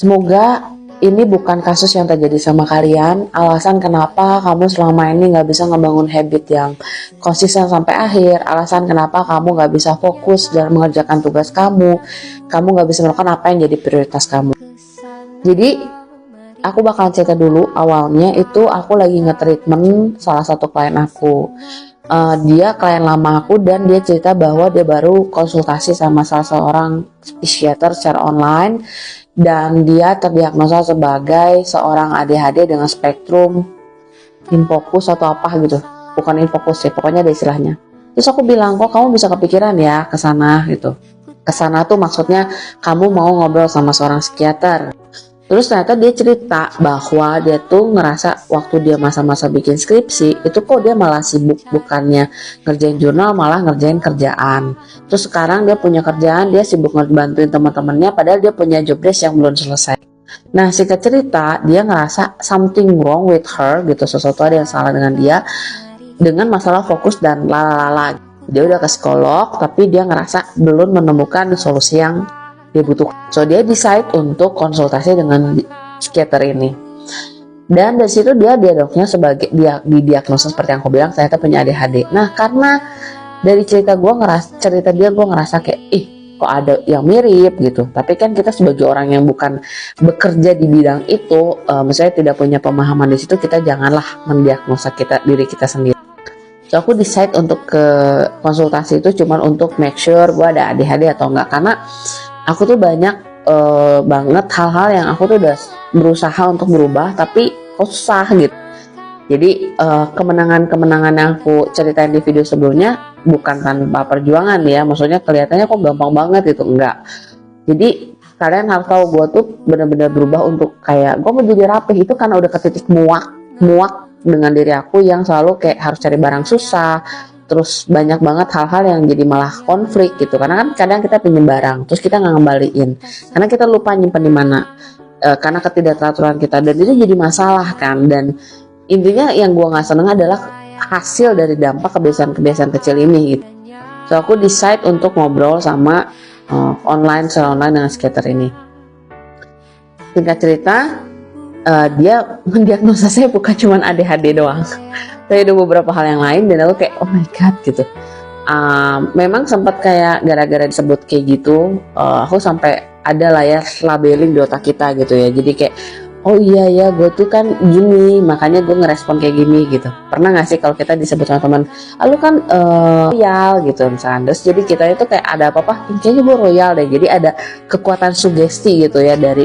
Semoga ini bukan kasus yang terjadi sama kalian. Alasan kenapa kamu selama ini gak bisa ngebangun habit yang konsisten sampai akhir. Alasan kenapa kamu gak bisa fokus dalam mengerjakan tugas kamu. Kamu gak bisa melakukan apa yang jadi prioritas kamu. Jadi aku bakal cerita dulu. Awalnya itu aku lagi nge-treatment salah satu klien aku. Dia klien lama aku dan dia cerita bahwa dia baru konsultasi sama salah seorang psikiater secara online dan dia terdiagnosa sebagai seorang ADHD dengan spektrum infokus atau apa gitu, bukan infokus ya, pokoknya ada istilahnya. Terus aku bilang, kok kamu bisa kepikiran ya ke sana gitu. Ke sana tuh maksudnya kamu mau ngobrol sama seorang psikiater. Terus ternyata dia cerita bahwa dia tuh ngerasa waktu dia masa-masa bikin skripsi itu kok dia malah sibuk, bukannya ngerjain jurnal malah ngerjain kerjaan. Terus sekarang dia punya kerjaan, dia sibuk ngebantuin teman-temannya padahal dia punya job desk yang belum selesai. Nah singkat cerita dia ngerasa something wrong with her gitu, sesuatu ada yang salah dengan dia dengan masalah fokus dan lalala. Dia udah ke psikolog tapi dia ngerasa belum menemukan solusi yang dia butuh. So dia decide untuk konsultasi dengan psikiater ini. Dan dari situ dia diagnosnya sebagai didiagnosa seperti yang aku bilang ternyata punya ADHD. Nah karena dari cerita dia gue ngerasa kayak kok ada yang mirip gitu. Tapi kan kita sebagai orang yang bukan bekerja di bidang itu, misalnya tidak punya pemahaman di situ, kita janganlah mendiagnosa diri kita sendiri. So aku decide untuk ke konsultasi itu cuman untuk make sure gue ada ADHD atau enggak, karena aku tuh banyak banget hal-hal yang aku tuh udah berusaha untuk berubah tapi kok susah gitu. Jadi kemenangan-kemenangan yang aku ceritain di video sebelumnya bukan tanpa perjuangan ya, maksudnya kelihatannya kok gampang banget gitu, enggak. Jadi kalian harus tahu gue tuh benar-benar berubah untuk kayak gue mau jadi rapih itu karena udah ke titik muak dengan diri aku yang selalu kayak harus cari barang susah. Terus banyak banget hal-hal yang jadi malah konflik gitu, karena kan kadang kita pinjam barang terus kita nggak ngembaliin karena kita lupa nyimpen di mana, karena ketidakteraturan kita, dan itu jadi masalah kan. Dan intinya yang gue nggak seneng adalah hasil dari dampak kebiasaan-kebiasaan kecil ini gitu. So aku decide untuk ngobrol sama secara online dengan psikiater ini. Singkat cerita dia mendiagnosa saya bukan cuma ADHD doang, tapi ada beberapa hal yang lain dan aku kayak oh my god gitu. Memang sempat kayak gara-gara disebut kayak gitu, aku sampai ada lah ya labeling di otak kita gitu ya. Jadi kayak oh iya ya gue tuh kan gini, makanya gue ngerespon kayak gini gitu. Pernah gak sih kalau kita disebut sama teman, lu kan royal gitu misalnya. Terus jadi kita itu kayak ada apa-apa kayaknya gue royal deh. Jadi ada kekuatan sugesti gitu ya dari